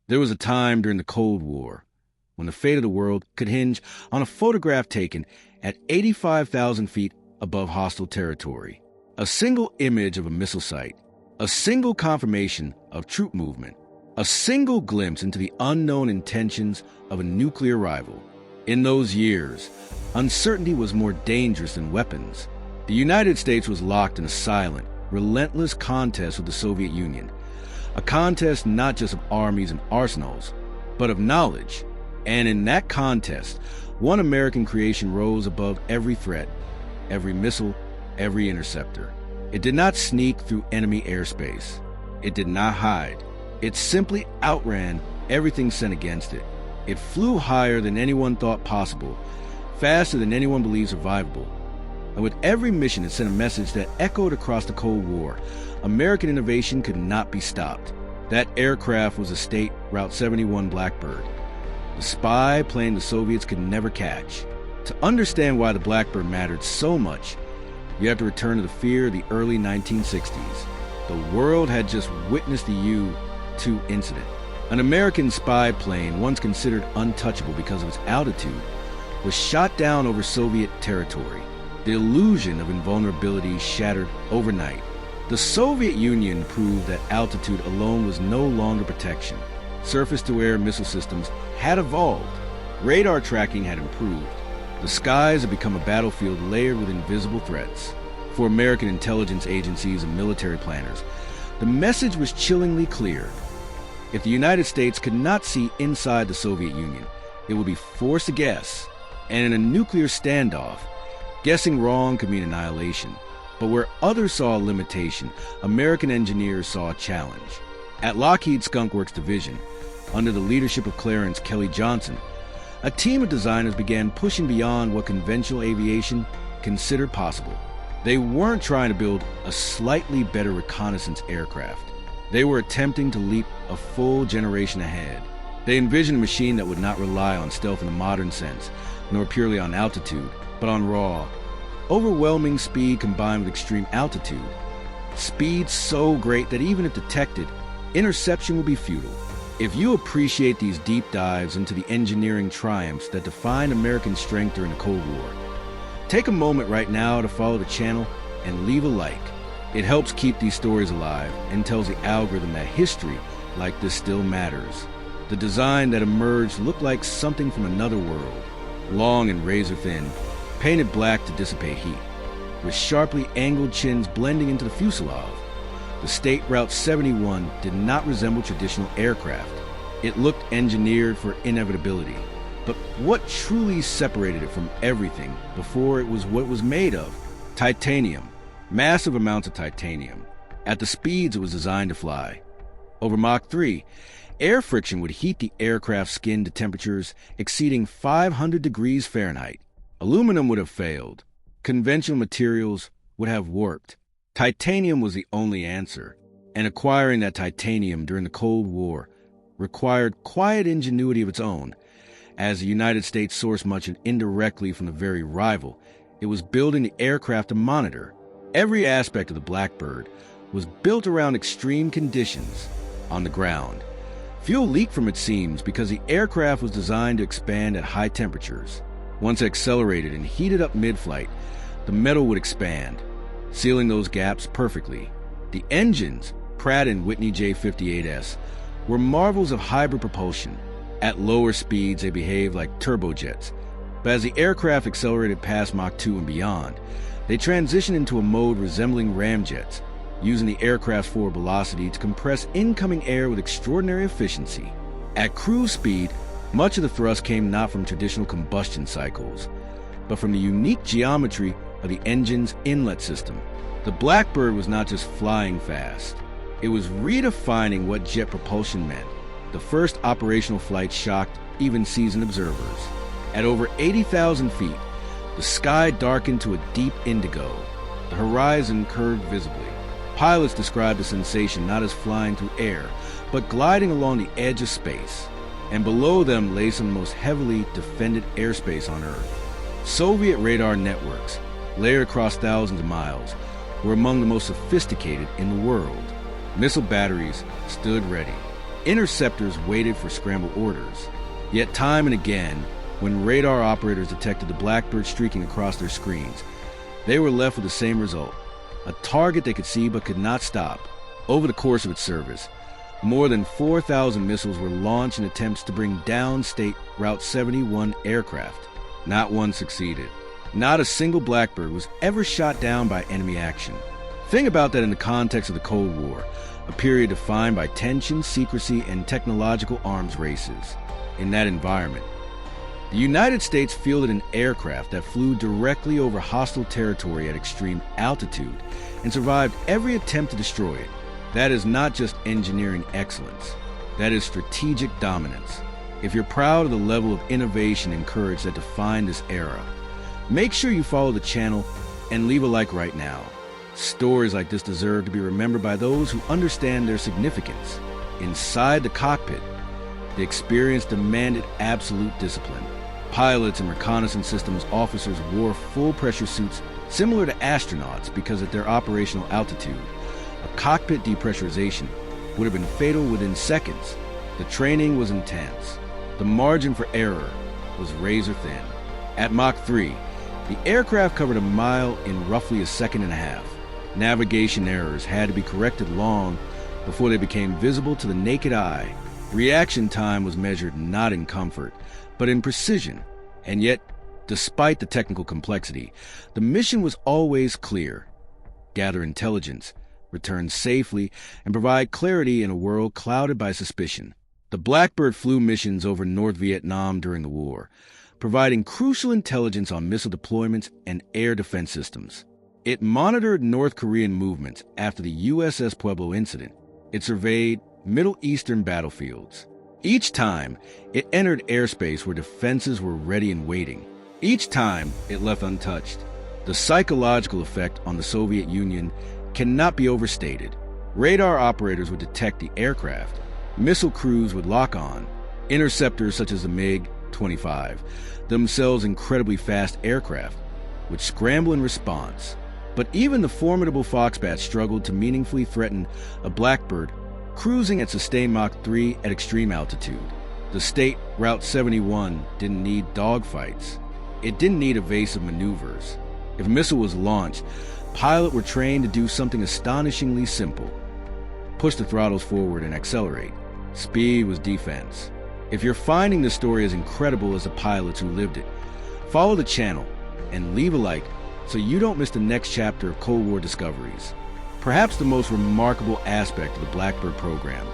There was a time during the Cold War when the fate of the world could hinge on a photograph taken at 85,000 feet above hostile territory. A single image of a missile site, a single confirmation of troop movement, a single glimpse into the unknown intentions of a nuclear rival. In those years, uncertainty was more dangerous than weapons. The United States was locked in a silent, relentless contest with the Soviet Union. A contest not just of armies and arsenals, but of knowledge. And in that contest, one American creation rose above every threat, every missile, every interceptor. It did not sneak through enemy airspace. It did not hide. It simply outran everything sent against it. It flew higher than anyone thought possible, faster than anyone believed survivable. And with every mission, it sent a message that echoed across the Cold War. American innovation could not be stopped. That aircraft was a state Route 71 Blackbird, the spy plane the Soviets could never catch. To understand why the Blackbird mattered so much, you have to return to the fear of the early 1960s. The world had just witnessed the U-2 incident. An American spy plane, once considered untouchable because of its altitude, was shot down over Soviet territory. The illusion of invulnerability shattered overnight. The Soviet Union proved that altitude alone was no longer protection. Surface-to-air missile systems had evolved. Radar tracking had improved. The skies had become a battlefield layered with invisible threats. For American intelligence agencies and military planners, the message was chillingly clear. If the United States could not see inside the Soviet Union, it would be forced to guess. And in a nuclear standoff, guessing wrong could mean annihilation. But where others saw a limitation, American engineers saw a challenge. At Lockheed Skunk Works Division, under the leadership of Clarence Kelly Johnson, a team of designers began pushing beyond what conventional aviation considered possible. They weren't trying to build a slightly better reconnaissance aircraft. They were attempting to leap a full generation ahead. They envisioned a machine that would not rely on stealth in the modern sense, nor purely on altitude, but on raw, overwhelming speed combined with extreme altitude. Speed so great that even if detected, interception would be futile. If you appreciate these deep dives into the engineering triumphs that defined American strength during the Cold War, take a moment right now to follow the channel and leave a like. It helps keep these stories alive and tells the algorithm that history like this still matters. The design that emerged looked like something from another world, long and razor thin, painted black to dissipate heat, with sharply angled chins blending into the fuselage. The State Route 71 did not resemble traditional aircraft. It looked engineered for inevitability. But what truly separated it from everything before it was what it was made of? Titanium. Massive amounts of titanium. At the speeds it was designed to fly. Over Mach 3, air friction would heat the aircraft's skin to temperatures exceeding 500 degrees Fahrenheit. Aluminum would have failed. Conventional materials would have worked. Titanium was the only answer, and acquiring that titanium during the Cold War required quiet ingenuity of its own. As the United States sourced much indirectly from the very rival, it was building the aircraft to monitor. Every aspect of the Blackbird was built around extreme conditions on the ground. Fuel leaked from its seams because the aircraft was designed to expand at high temperatures. Once it accelerated and heated up mid-flight, the metal would expand, sealing those gaps perfectly. The engines, Pratt and Whitney J58S, were marvels of hybrid propulsion. At lower speeds, they behaved like turbojets, but as the aircraft accelerated past Mach 2 and beyond, they transitioned into a mode resembling ramjets, using the aircraft's forward velocity to compress incoming air with extraordinary efficiency. At cruise speed, much of the thrust came not from traditional combustion cycles, but from the unique geometry of the engine's inlet system. The Blackbird was not just flying fast, it was redefining what jet propulsion meant. The first operational flight shocked even seasoned observers. At over 80,000 feet, the sky darkened to a deep indigo. The horizon curved visibly. Pilots described the sensation not as flying through air, but gliding along the edge of space. And below them lay some of the most heavily defended airspace on Earth. Soviet radar networks, layered across thousands of miles, were among the most sophisticated in the world. Missile batteries stood ready. Interceptors waited for scrambled orders. Yet time and again, when radar operators detected the Blackbird streaking across their screens, they were left with the same result: a target they could see but could not stop. Over the course of its service, more than 4,000 missiles were launched in attempts to bring down State Route 71 aircraft. Not one succeeded. Not a single Blackbird was ever shot down by enemy action. Think about that in the context of the Cold War, a period defined by tension, secrecy, and technological arms races. In that environment, the United States fielded an aircraft that flew directly over hostile territory at extreme altitude and survived every attempt to destroy it. That is not just engineering excellence. That is strategic dominance. If you're proud of the level of innovation and courage that defined this era, make sure you follow the channel and leave a like right now. Stories like this deserve to be remembered by those who understand their significance. Inside the cockpit, the experience demanded absolute discipline. Pilots and reconnaissance systems officers wore full-pressure suits similar to astronauts because at their operational altitude, a cockpit depressurization would have been fatal within seconds. The training was intense. The margin for error was razor thin. At Mach 3, the aircraft covered a mile in roughly a second and a half. Navigation errors had to be corrected long before they became visible to the naked eye. Reaction time was measured not in comfort, but in precision. And yet, despite the technical complexity, the mission was always clear: gather intelligence, return safely, and provide clarity in a world clouded by suspicion. The Blackbird flew missions over North Vietnam during the war, providing crucial intelligence on missile deployments and air defense systems. It monitored North Korean movements after the USS Pueblo incident. It surveyed Middle Eastern battlefields. Each time, it entered airspace where defenses were ready and waiting. Each time, it left untouched. The psychological effect on the Soviet Union cannot be overstated. Radar operators would detect the aircraft. Missile crews would lock on. Interceptors such as the MiG-25, themselves incredibly fast aircraft, would scramble in response. But even the formidable Foxbat struggled to meaningfully threaten a Blackbird cruising at sustained Mach 3 at extreme altitude. The State Route 71 didn't need dogfights. It didn't need evasive maneuvers. If a missile was launched, pilots were trained to do something astonishingly simple: push the throttles forward and accelerate. Speed was defense. If you're finding this story as incredible as the pilots who lived it, follow the channel and leave a like so you don't miss the next chapter of Cold War discoveries. Perhaps the most remarkable aspect of the Blackbird program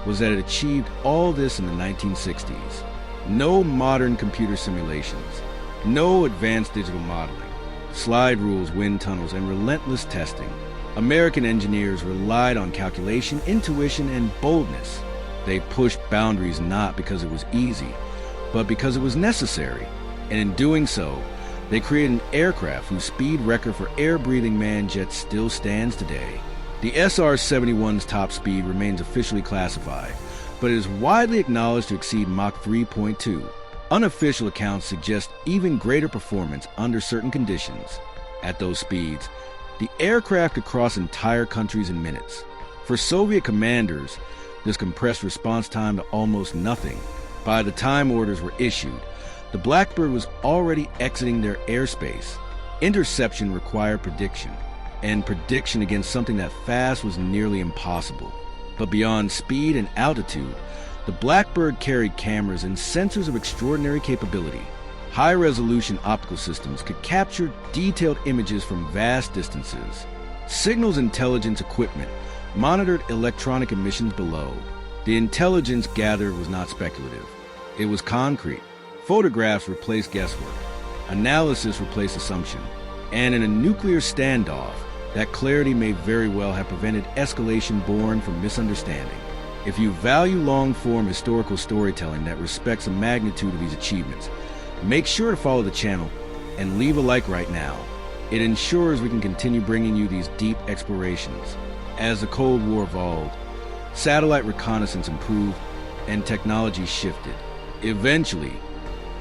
was that it achieved all this in the 1960s. No modern computer simulations, no advanced digital modeling, slide rules, wind tunnels, and relentless testing. American engineers relied on calculation, intuition, and boldness. They pushed boundaries not because it was easy, but because it was necessary. And in doing so, they created an aircraft whose speed record for air-breathing man jets still stands today. The SR-71's top speed remains officially classified, but it is widely acknowledged to exceed Mach 3.2. Unofficial accounts suggest even greater performance under certain conditions. At those speeds, the aircraft could cross entire countries in minutes. For Soviet commanders, this compressed response time to almost nothing. By the time orders were issued, the Blackbird was already exiting their airspace. Interception required prediction, and prediction against something that fast was nearly impossible. But beyond speed and altitude, the Blackbird carried cameras and sensors of extraordinary capability. High-resolution optical systems could capture detailed images from vast distances. Signals intelligence equipment monitored electronic emissions below. The intelligence gathered was not speculative. It was concrete. Photographs replaced guesswork. Analysis replaced assumption. And in a nuclear standoff, that clarity may very well have prevented escalation born from misunderstanding. If you value long-form historical storytelling that respects the magnitude of these achievements, make sure to follow the channel and leave a like right now. It ensures we can continue bringing you these deep explorations. As the Cold War evolved, satellite reconnaissance improved and technology shifted. Eventually,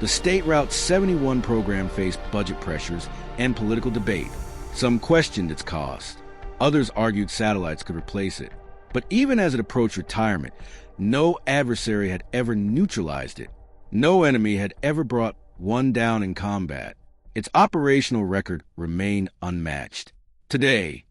the State Route 71 program faced budget pressures and political debate. Some questioned its cost. Others argued satellites could replace it. But even as it approached retirement, No adversary had ever neutralized it. No enemy had ever brought one down in combat. Its operational record remained unmatched. Today,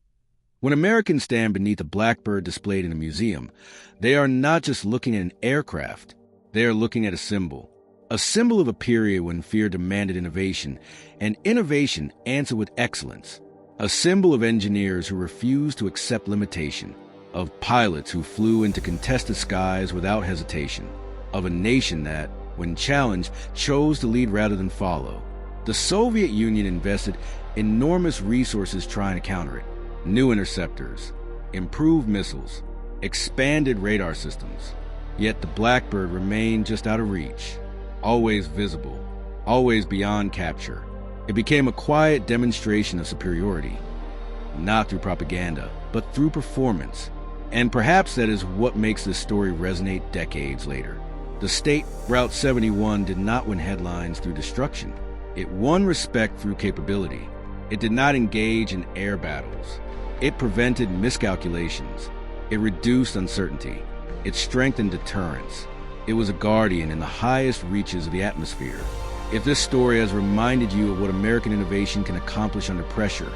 when Americans stand beneath a Blackbird displayed in a museum, they are not just looking at an aircraft. They are looking at a symbol of a period when fear demanded innovation, and innovation answered with excellence. A symbol of engineers who refused to accept limitation, of pilots who flew into contested skies without hesitation, of a nation that, when challenged, chose to lead rather than follow. The Soviet Union invested enormous resources trying to counter it. New interceptors, improved missiles, expanded radar systems. Yet the Blackbird remained just out of reach, always visible, always beyond capture. It became a quiet demonstration of superiority, not through propaganda, but through performance. And perhaps that is what makes this story resonate decades later. The state Route 71 did not win headlines through destruction. It won respect through capability. It did not engage in air battles. It prevented miscalculations. It reduced uncertainty. It strengthened deterrence. It was a guardian in the highest reaches of the atmosphere. If this story has reminded you of what American innovation can accomplish under pressure,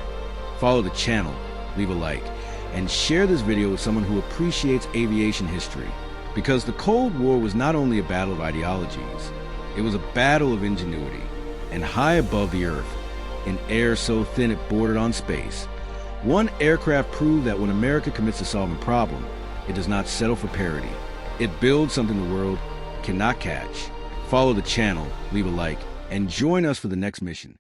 follow the channel, leave a like, and share this video with someone who appreciates aviation history. Because the Cold War was not only a battle of ideologies, it was a battle of ingenuity. And high above the earth, in air so thin it bordered on space, one aircraft proved that when America commits to solving a problem, it does not settle for parity. It builds something the world cannot catch. Follow the channel, leave a like, and join us for the next mission.